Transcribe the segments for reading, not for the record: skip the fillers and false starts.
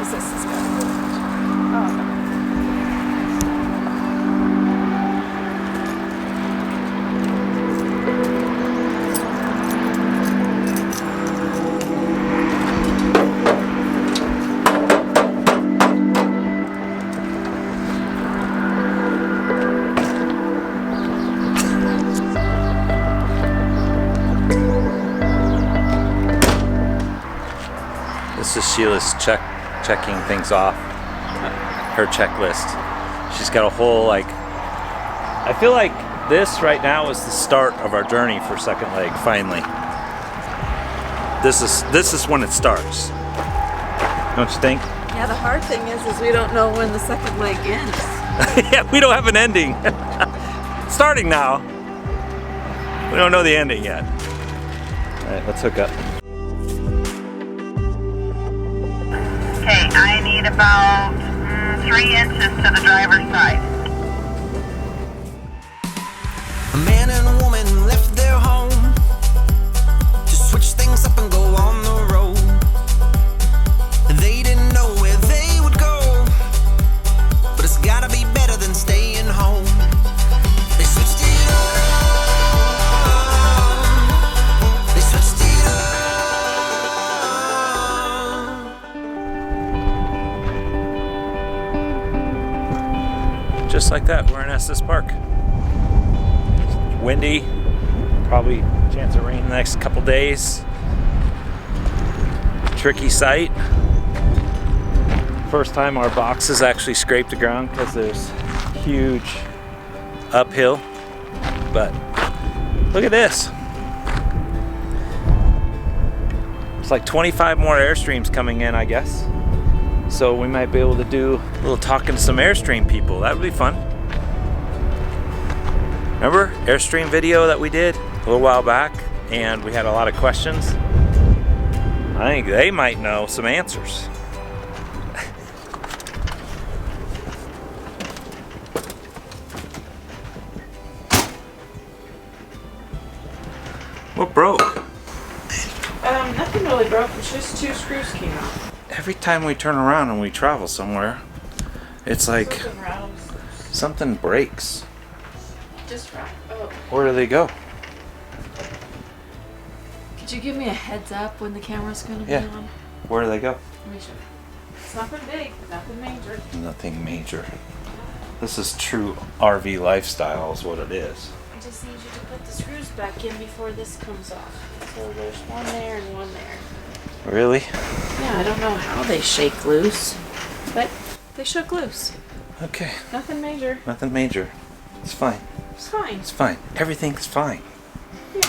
Because this has got a good one. Oh. This is Sheila's checking things off, her checklist. She's got a whole, like, I feel like this right now is the start of our journey for second leg, finally. This is when it starts. Don't you think? Yeah, the hard thing is we don't know when the second leg ends. Yeah, we don't have an ending. It's starting now. We don't know the ending yet. All right, let's hook up. Okay, I need about 3 inches to the driver's side. A man and a woman left their home to switch things up and go on the road. They didn't know where they would go, but it's gotta be better than staying home. They switched it up. They switched it up. Just like that, we're in Estes Park. Windy, probably chance of rain the next couple days. Tricky site. First time our boxes actually scraped the ground because there's huge uphill. But look at this. It's like 25 more Airstreams coming in, I guess. So we might be able to do a little talking to some Airstream people. That would be fun. Remember Airstream video that we did a little while back, and we had a lot of questions? I think they might know some answers. What broke? Nothing really broke. It's just 2 screws came out. Every time we turn around and we travel somewhere, it's like Something rattles. something breaks. Just right. Oh. Where do they go? Could you give me a heads up when the camera's going to be Yeah. on? Where do they go? Let me show you. It's nothing big, nothing major. Nothing major. This is true RV lifestyle is what it is. I just need you to put the screws back in before this comes off. So there's one there and one there. Really? Yeah, I don't know how they shake loose, but they shook loose. Okay. Nothing major. Nothing major. It's fine. It's fine. It's fine. Everything's fine. Yeah.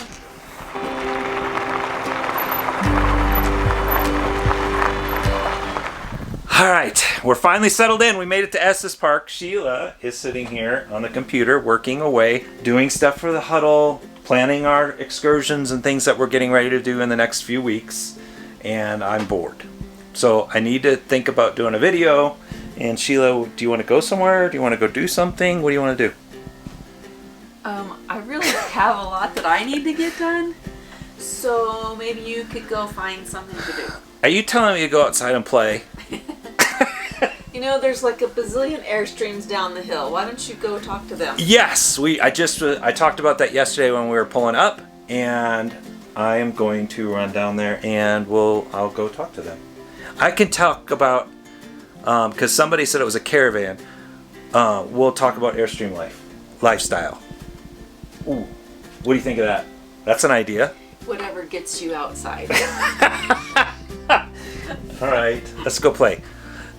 All right, we're finally settled in. We made it to Estes Park. Sheila is sitting here on the computer working away, doing stuff for the huddle, planning our excursions and things that we're getting ready to do in the next few weeks. And I'm bored. So I need to think about doing a video. And Sheila, do you want to go somewhere? Do you want to go do something? What do you want to do? I really have a lot that I need to get done. So maybe you could go find something to do. Are you telling me to go outside and play? You know, there's like a bazillion Airstreams down the hill. Why don't you go talk to them? Yes, I talked about that yesterday when we were pulling up, and I am going to run down there and I'll go talk to them. I can talk about because somebody said it was a caravan. We'll talk about Airstream lifestyle. Ooh, what do you think of that? That's an idea. Whatever gets you outside. All right, let's go play.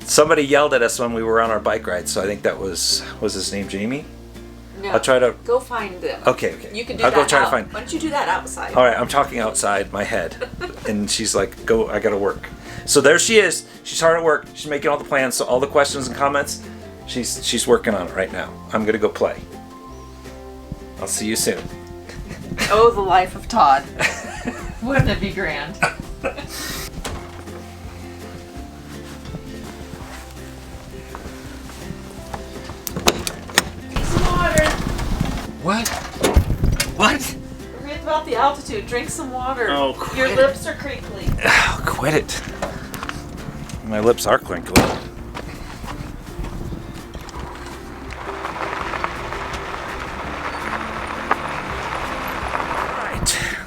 Somebody yelled at us when we were on our bike ride, so I think that was his name Jamie? No, I'll try to go find them. Okay. You can do I'll that go try to out. find. Why don't you do that outside? All right, I'm talking outside my head, and she's like, "Go! I gotta work." So there she is. She's hard at work. She's making all the plans. So all the questions and comments, she's working on it right now. I'm gonna go play. I'll see you soon. Oh, the life of Todd. Wouldn't it be grand? Some water. What? What? Forget about the altitude. Drink some water. Oh, quit Your it. lips are crinkly. Oh, quit it. My lips are crinkly.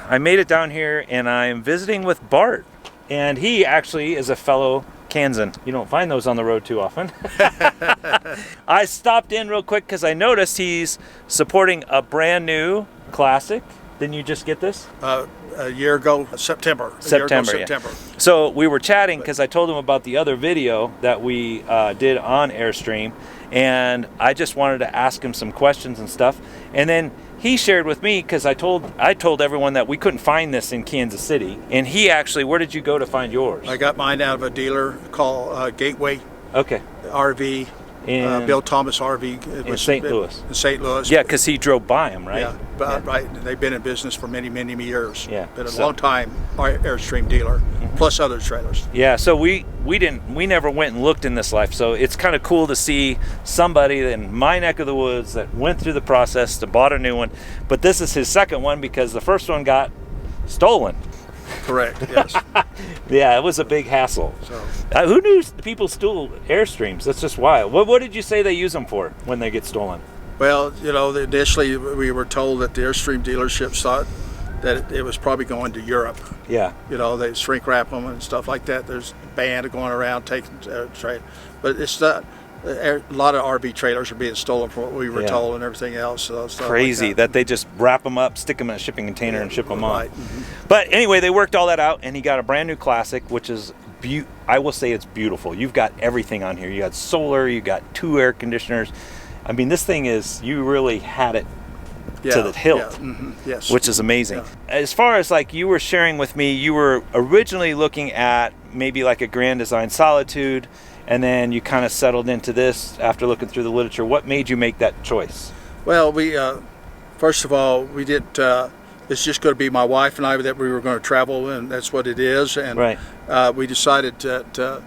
I made it down here and I'm visiting with Bart, and he actually is a fellow Kansan. You don't find those on the road too often. I stopped in real quick because I noticed he's supporting a brand new classic. Didn't you just get this? A year ago, September. Yeah. So we were chatting because I told him about the other video that we did on Airstream, and I just wanted to ask him some questions and stuff. And then he shared with me, because I told everyone that we couldn't find this in Kansas City, and he actually, where did you go to find yours? I got mine out of a dealer called Gateway RV. Bill Thomas RV in St. Louis. In St. Louis. Yeah, because he drove by them, right? Yeah, right. They've been in business for many, many years. Yeah, been a long time Airstream dealer, plus other trailers. Yeah, so we never went and looked in this life. So it's kind of cool to see somebody in my neck of the woods that went through the process to bought a new one. But this is his second one because the first one got stolen. Correct. Yes. Yeah, it was a big hassle. So who knew people stole Airstreams? That's just wild. What did you say they use them for when they get stolen? Well, initially we were told that the Airstream dealerships thought that it was probably going to Europe. Yeah. They shrink wrap them and stuff like that. There's a band going around taking trade, but it's not. A lot of RV trailers are being stolen from what we were told and everything else. So crazy like that they just wrap them up, stick them in a shipping container, and ship them on. Right. Mm-hmm. But anyway, they worked all that out, and he got a brand new classic, which is I will say it's beautiful. You've got everything on here. You got solar, you got 2 air conditioners. I mean, this thing you really had it to the hilt. Yeah. Mm-hmm. Yes. Which is amazing. Yeah. As far as like you were sharing with me, you were originally looking at maybe like a Grand Design Solitude, and then you kind of settled into this after looking through the literature. What made you make that choice? Well, we first of all, we did. It's just going to be my wife and I that we were going to travel, and that's what it is. And we decided that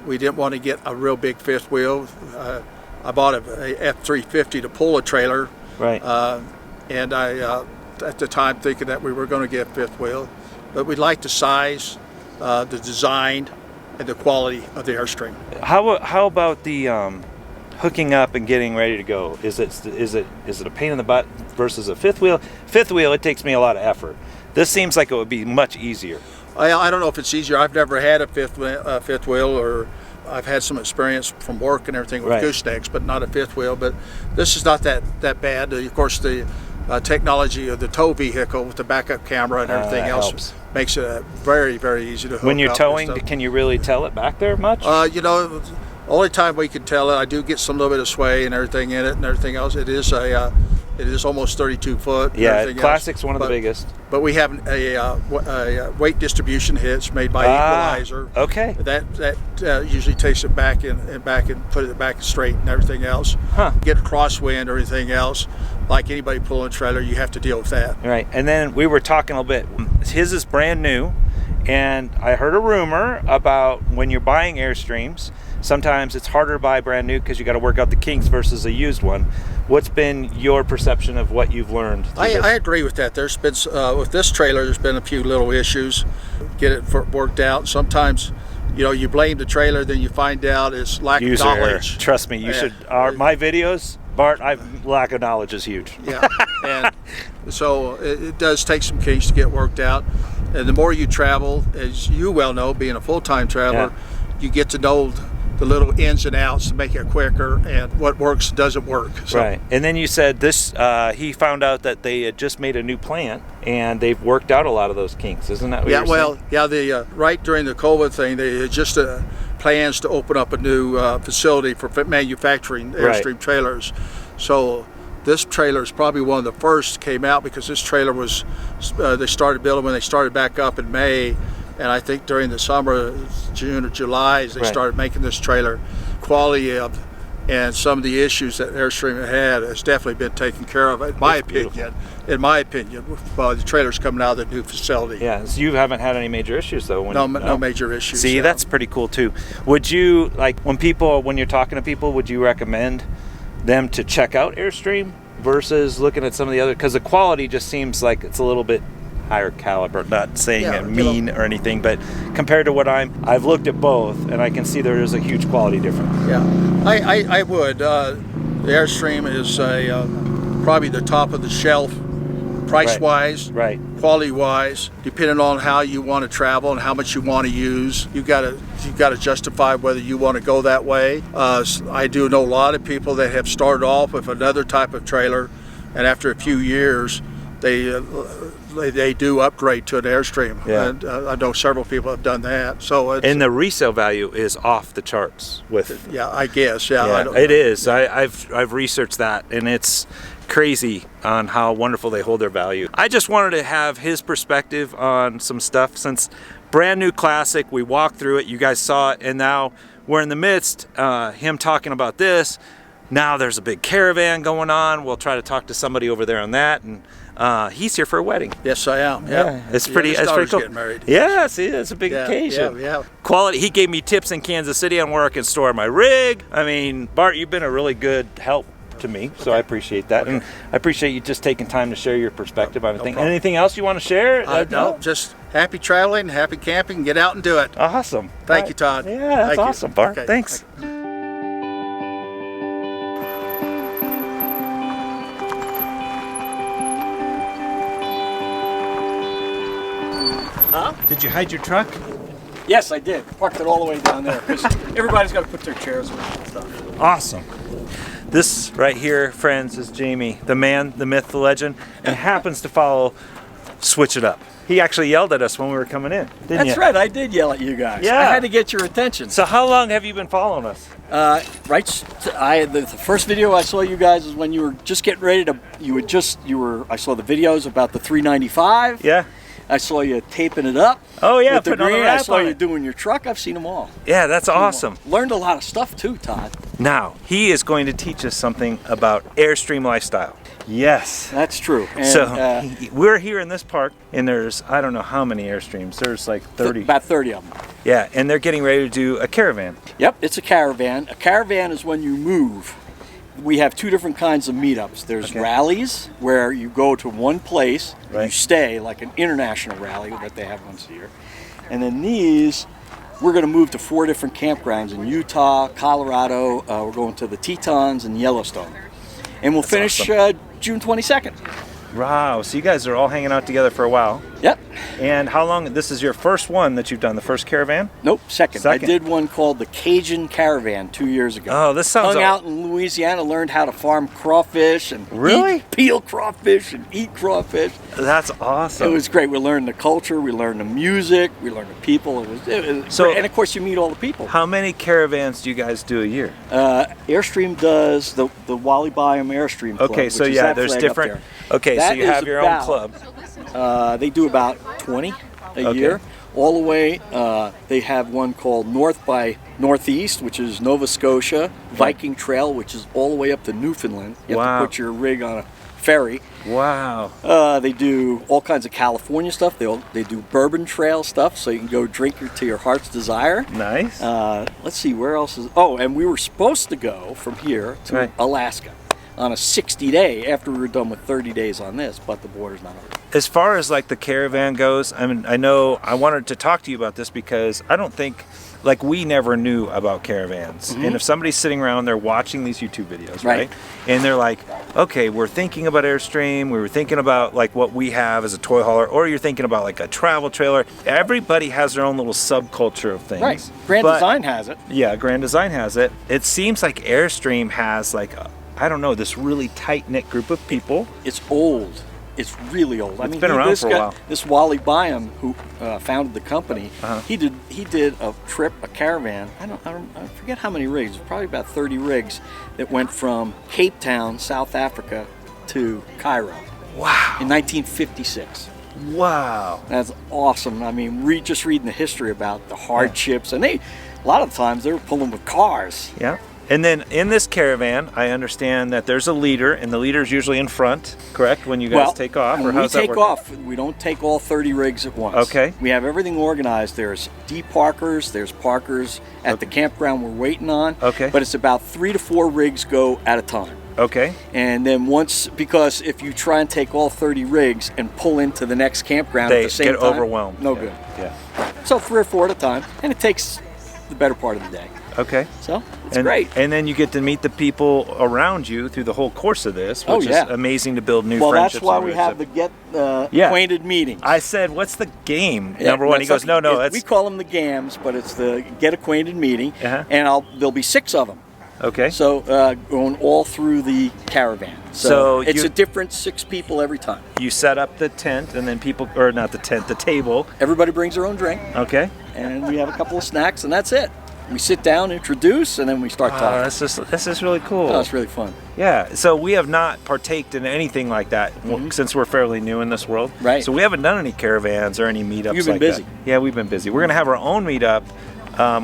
we didn't want to get a real big fifth wheel. I bought a F350 to pull a trailer. Right. And I, at the time, thinking that we were going to get a fifth wheel, but we liked the size, the design, and the quality of the Airstream. How about the hooking up and getting ready to go? Is it a pain in the butt versus a fifth wheel? Fifth wheel, it takes me a lot of effort. This seems like it would be much easier. I don't know if it's easier. I've never had a fifth wheel, or I've had some experience from work and everything with goosenecks, but not a fifth wheel. But this is not that bad. Of course, the technology of the tow vehicle with the backup camera and everything else helps. Makes it very, very easy to hook up. When you're towing, can you really tell it back there much? Only time we can tell it, I do get some little bit of sway and everything in it and everything else. It is almost 32 foot. Yeah, Classic's one of the biggest. But we have a weight distribution hitch made by Equalizer. Okay. That usually takes it back and put it back straight and everything else. Huh. Get a crosswind or anything else. Like anybody pulling a trailer, you have to deal with that. Right. And then we were talking a little bit. His is brand new, and I heard a rumor about when you're buying Airstreams, sometimes it's harder to buy brand new because you got to work out the kinks versus a used one. What's been your perception of what you've learned? I agree with that. There's been with this trailer, there's been a few little issues. Get it worked out. Sometimes, you blame the trailer, then you find out it's lack of knowledge. Trust me, you should. My videos, Bart, lack of knowledge is huge. Yeah, and so it does take some kinks to get worked out. And the more you travel, as you well know, being a full-time traveler, you get to know the little ins and outs to make it quicker, and what works doesn't work. So. Right. And then you said this, he found out that they had just made a new plant and they've worked out a lot of those kinks. Isn't that what you're saying? Yeah, right during the COVID thing, they had just plans to open up a new facility for manufacturing Airstream trailers. So this trailer is probably one of the first came out, because this trailer was, they started building when they started back up in May. And I think during the summer, June or July, they started making this trailer. Quality of and some of the issues that Airstream had has definitely been taken care of, in my opinion. In my opinion, the trailers coming out of the new facility. Yeah, so you haven't had any major issues though. No major issues. See, that's pretty cool too. Would you when you're talking to people, would you recommend them to check out Airstream versus looking at some of the other? Because the quality just seems like it's a little bit higher caliber. Not saying Yeah, it mean or anything, but compared to what I've looked at both, and I can see there is a huge quality difference. Yeah, I would. The Airstream is probably the top of the shelf, price-wise, Right. quality-wise, depending on how you want to travel and how much you want to use. You got to justify whether you want to go that way. I do know a lot of people that have started off with another type of trailer, and after a few years, they do upgrade to an Airstream. Yeah. And I know several people have done that. So it's, And the resale value is off the charts with. yeah, I guess. Yeah, I don't, It is. I've researched that, and it's crazy on how wonderful they hold their value. I just wanted to have his perspective on some stuff, since brand new classic, we walked through it, you guys saw it, and now we're in the midst, him talking about this. Now there's a big caravan going on. We'll try to talk to somebody over there on that, and he's here for a wedding. Yes, I am. Yeah, It's pretty. his It's pretty daughter's cool. getting married. Yeah, see, it's a big occasion. Yeah. Quality. He gave me tips in Kansas City on where I can store my rig. I mean, Bart, you've been a really good help to me, so I appreciate that, and I appreciate you just taking time to share your perspective on anything. problem. Anything else you want to share? No, just happy traveling, happy camping. Get out and do it. Awesome. Thank you, Todd. Yeah, that's Thank you. awesome, Bart. Okay. Thanks. Did you hide your truck? Yes, I did. Parked it all the way down there because everybody's got to put their chairs away and stuff. Awesome. This right here, friends, is Jamie, the man, the myth, the legend, and happens to follow Switch It Up. He actually yelled at us when we were coming in, didn't you? That's right. I did yell at you guys. Yeah. I had to get your attention. So how long have you been following us? The first video I saw you guys is when you were just getting ready to. I saw the videos about the 395. Yeah. I saw you taping it up. Oh yeah, with the putting on the green. I wrap saw on you it. doing your truck. I've seen them all. Yeah, that's awesome. Learned a lot of stuff too, Todd. Now, he is going to teach us something about Airstream Lifestyle. Yes. That's true. And, So we're here in this park, and there's, I don't know how many Airstreams. There's like 30. About 30 of them. Yeah, and they're getting ready to do a caravan. Yep, it's a caravan. A caravan is when you move. We have two different kinds of meetups. There's rallies, where you go to one place, and you stay, like an international rally that they have once a year. And then these, we're going to move to 4 different campgrounds in Utah, Colorado. We're going to the Tetons and Yellowstone. And we'll finish June 22nd. Wow, so you guys are all hanging out together for a while. Yep. And how long, this is your first one that you've done, the first caravan? Nope, second. I did one called the Cajun Caravan 2 years ago. Oh, this sounds... Hung out in Louisiana, learned how to farm crawfish and peel crawfish and eat crawfish. That's awesome. It was great. We learned the culture, we learned the music, we learned the people. It was great. And of course you meet all the people. How many caravans do you guys do a year? Airstream does the Wally Byam Airstream Club. Okay, so which is yeah, that there's flag different... up there. Okay, That so you is have your own about, club. They do about 20 a year. All the way, they have one called North by Northeast, which is Nova Scotia, Viking Trail, which is all the way up to Newfoundland. You have to put your rig on a ferry. Wow. They do all kinds of California stuff. They do Bourbon Trail stuff, so you can go drink to your heart's desire. Nice. Let's see, where else is... Oh, and we were supposed to go from here to Alaska on a 60-day after we were done with 30 days on this, but the border's not open. As far as like the caravan goes, I mean, I know I wanted to talk to you about this because I don't think, like, we never knew about caravans. And if somebody's sitting around, they're watching these YouTube videos, right? And they're like, okay, we're thinking about Airstream, we were thinking about like what we have as a toy hauler, or you're thinking about like a travel trailer. Everybody has their own little subculture of things. Right. Grand Design has it. Yeah, Grand Design has it. It seems like Airstream has like, I don't know, this really tight-knit group of people. It's old. It's really old. It's been around for a while. This Wally Byam, who founded the company, he did a trip, a caravan. I forget how many rigs. Probably about 30 rigs that went from Cape Town, South Africa, to Cairo. Wow. In 1956. Wow. That's awesome. I mean, just reading the history about the hardships, and a lot of times they were pulling with cars. Yeah. And then in this caravan, I understand that there's a leader, and the leader's usually in front, correct, when you guys take off? When we take off, we don't take all 30 rigs at once. Okay. We have everything organized. There's deparkers, there's parkers at the campground we're waiting on. Okay. But it's about 3 to 4 rigs go at a time. Okay. And then because if you try and take all 30 rigs and pull into the next campground at the same time, get overwhelmed. No Yeah. good. Yeah. So 3 or 4 at a time, and it takes the better part of the day. Okay. So it's great. And then you get to meet the people around you through the whole course of this, which is amazing to build new friendships. That's why and we have the acquainted meetings. I said, what's the game? Number one. He goes, no, that's... We call them the GAMs, but it's the get acquainted meeting, Uh-huh. and there'll be 6 of them. Okay. So going all through the caravan. So it's a different 6 people every time. You set up the tent, and then people, or not the tent, the table. Everybody brings their own drink. Okay. And we have a couple of snacks, and that's it. We sit down, introduce, and then we start talking. This is really cool. Oh, it's really fun. Yeah, so we have not partaked in anything like that since we're fairly new in this world. Right. So we haven't done any caravans or any meetups. You've been like busy. That. Yeah, we've been busy. We're gonna have our own meetup.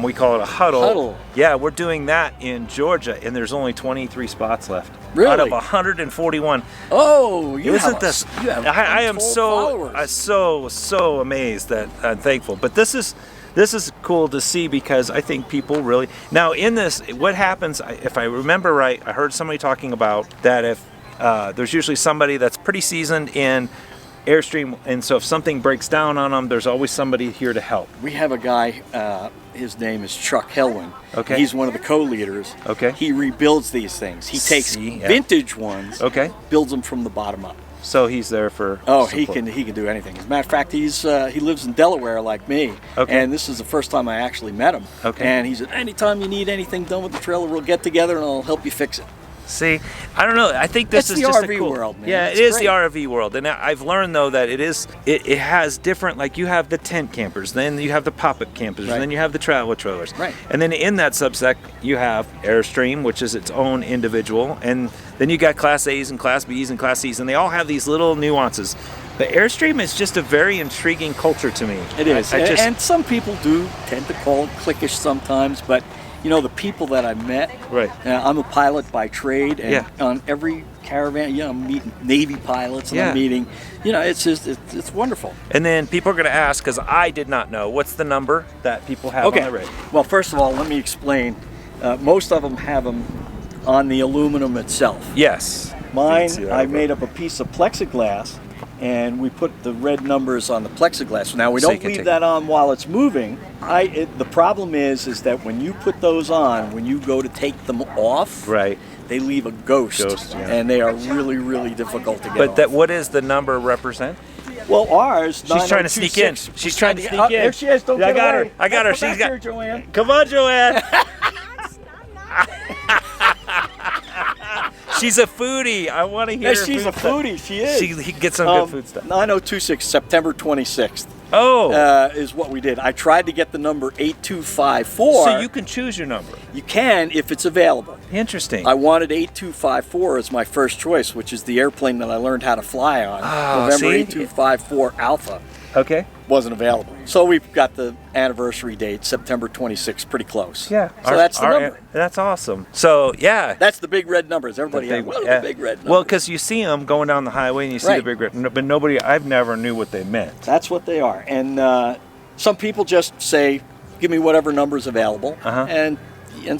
We call it a huddle. Yeah, we're doing that in Georgia, and there's only 23 spots left. Really? Out of 141. Oh, you Isn't have this? You have I am followers. so amazed that I'm thankful. But this is cool to see because I think people really now in this. What happens if I remember right? I heard somebody talking about that if there's usually somebody that's pretty seasoned in Airstream, and so if something breaks down on them, there's always somebody here to help. We have a guy, his name is Chuck Helwin. Okay. He's one of the co-leaders. Okay. He rebuilds these things. He takes vintage ones, builds them from the bottom up. So he's there for support. He can do anything. As a matter of fact, he lives in Delaware like me. Okay. And this is the first time I actually met him. Okay. And he said, anytime you need anything done with the trailer, we'll get together and I'll help you fix it. See, I don't know. I think this is the just RV a cool world, man. Yeah, It's it is great. the RV world, and I've learned though that it has different. Like you have the tent campers, then you have the pop-up campers, Right. and then you have the travel trailers, Right. And then in that subsect you have Airstream, which is its own individual, and then you got Class A's and Class B's and Class C's, and they all have these little nuances. The Airstream is just a very intriguing culture to me. It is. I just, and some people do tend to call it cliquish sometimes, but you know, the people that I met, Right. I'm a pilot by trade, and Yeah. on every caravan, I'm meeting Navy pilots, and Yeah. I'm meeting, it's just, it's wonderful. and then people are going to ask, because I did not know, what's the number that people have on the rig? Well, first of all, let me explain. Most of them have them on the aluminum itself. Yes. Mine, See that I over. made up a piece of plexiglass, and we put the red numbers on the plexiglass. Now we So you don't can leave take- that on while it's moving. The problem is that when you put those on, when you go to take them off, Right. they leave a ghost, Yeah. and they are really, really difficult to get off. What does the number represent? Well, ours. She's trying to sneak in. 9026, She's trying to sneak in. There she is. Don't I get got away. her. I got her. Come She's back got. here, Joanne. Come on, Joanne. She's a foodie. I want to hear. Yes, her she's a food stuff. foodie. She is. She gets some good food stuff. 9026, September 26th. Oh. Is what we did. I tried to get the number 8254. So you can choose your number. You can if it's available. Interesting. I wanted 8254 as my first choice, which is the airplane that I learned how to fly on. Oh, November see? 8254 Alpha Okay. wasn't available. So we've got the anniversary date, September 26th, pretty close. Yeah. So that's the number. That's awesome. So yeah. That's the big red numbers. Everybody The has big- what are yeah. the big red numbers? Well, because you see them going down the highway and you see Right. the big red, but nobody. I've never knew what they meant. That's what they are. And some people just say, give me whatever number's available. Uh-huh. And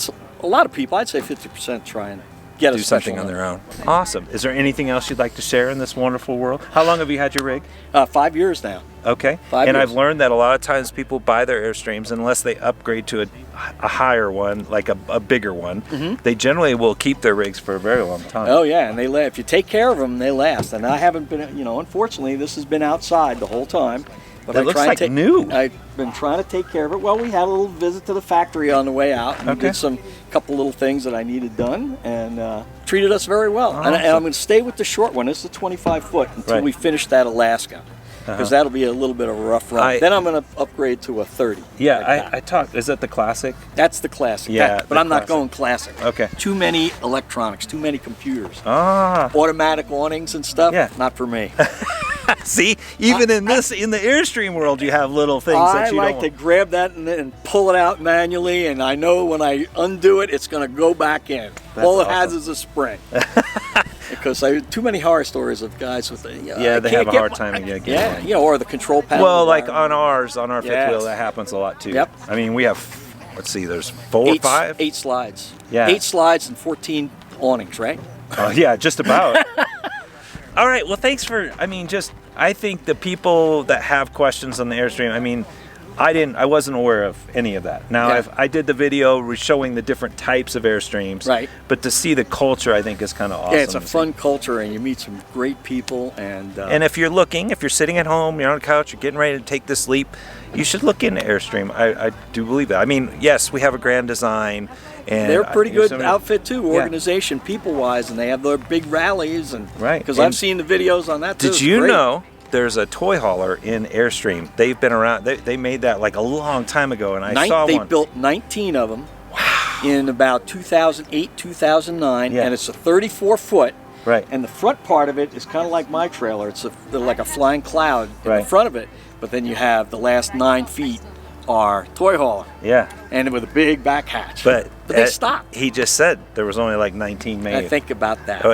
so, a lot of people, I'd say 50%, try and get a Do special something on number. their own. Awesome. Is there anything else you'd like to share in this wonderful world? How long have you had your rig? 5 years now. Okay. 5 and years. I've learned that a lot of times people buy their Airstreams unless they upgrade to a higher one, like a bigger one. Mm-hmm. They generally will keep their rigs for a very long time. Oh yeah, and if you take care of them, they last. And I haven't been, unfortunately, this has been outside the whole time. But It looks like new. I've been trying to take care of it. Well, we had a little visit to the factory on the way out, and Okay. did couple little things that I needed done, and treated us very well. And Awesome. I'm going to stay with the short one. It's the 25 foot until Right. we finish that Alaska, because that'll be a little bit of a rough run. Then I'm going to upgrade to a 30. Yeah, like that. I talked. Is that the classic? That's the classic. Yeah, but the I'm not classic. going classic. Okay. Too many electronics, too many computers. Ah. Automatic awnings and stuff, Yeah. not for me. See, even in the Airstream world, you have little things that I you like don't. to grab that and pull it out manually, and I know when I undo it, it's going to go back in. That's All it has awesome. is a spring. Because I too many horror stories of guys with the Yeah, they have a hard time getting yeah, one. or the control panel. Well, like environment. on our fifth Yes. wheel, that happens a lot too. Yep. I mean, we have, let's see, there's 4 or 5. 8 slides. Yeah. 8 slides and 14 awnings, right? Oh yeah, just about. All right, well thanks for, I think the people that have questions on the Airstream, I wasn't aware of any of that. Now Yeah. I did the video showing the different types of Airstreams. Right. But to see the culture, I think is kind of awesome. Yeah, it's a to see. fun culture, and you meet some great people. And And if you're sitting at home, you're on a couch, you're getting ready to take this leap, you should look into Airstream. I do believe that. Yes, we have a grand design. And they're a pretty good somebody- outfit too, Yeah. organization, people-wise, and they have their big rallies. And Right. because And I've seen the videos on that too. Did It's you great. know there's a toy hauler in Airstream? They've been around. They made that like a long time ago, and I saw They one. built 19 of them in about 2008, 2009, Yeah. and it's a 34-foot. Right. And the front part of it is kind of like my trailer. It's like a flying cloud in Right. the front of it, but then you have the last 9 feet are toy hauler, Yeah. and with a big back hatch. But they stopped. He just said there was only like 19 made. I think about that.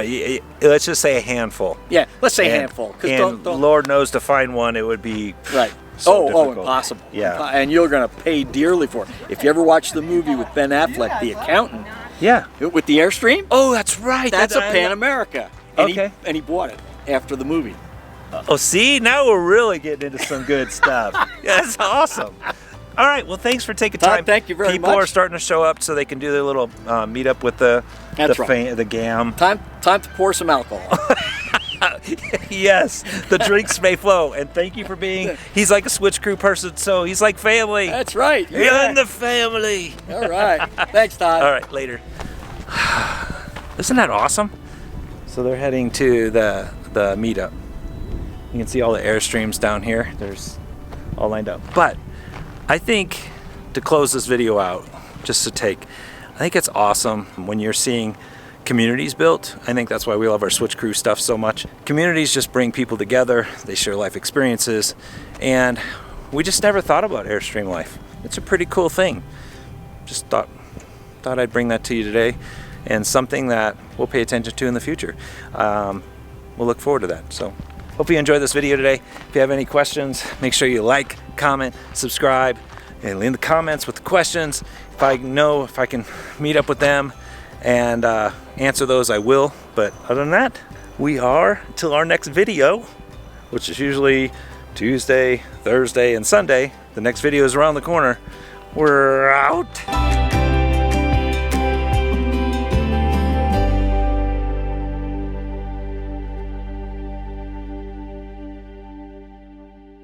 Let's just say a handful. Yeah, let's say a And- handful. 'Cause And don't Lord knows to find one, it would be right. so difficult. Impossible. Yeah. And you're going to pay dearly for it. If you ever watch the movie with Ben Affleck, The Accountant, Yeah. with the Airstream, Oh, that's right. that's a Pan America. And Okay. and he bought it after the movie. Oh, see, now we're really getting into some good stuff. That's awesome. All right, well, thanks for taking Todd, time. thank you very People much. are starting to show up so they can do their little meetup with the That's right. the GAM. Time to pour some alcohol. Yes, the drinks may flow. And thank you for being. He's like a Switch Crew person, so he's like family. That's right. You're Yeah. in the family. All right. Thanks, Todd. All right, later. Isn't that awesome? So they're heading to the meetup. You can see all the Airstreams down here. There's all lined up. But I think to close this video out, I think it's awesome when you're seeing communities built. I think that's why we love our Switch Crew stuff so much. Communities just bring people together. They share life experiences. And we just never thought about Airstream life. It's a pretty cool thing. Just thought I'd bring that to you today, and something that we'll pay attention to in the future. We'll look forward to that. So hope you enjoyed this video today. If you have any questions, make sure you like, comment, subscribe, and leave the comments with the questions. If I can meet up with them and answer those, I will. But other than that, we are until our next video, which is usually Tuesday, Thursday, and Sunday. The next video is around the corner. We're out.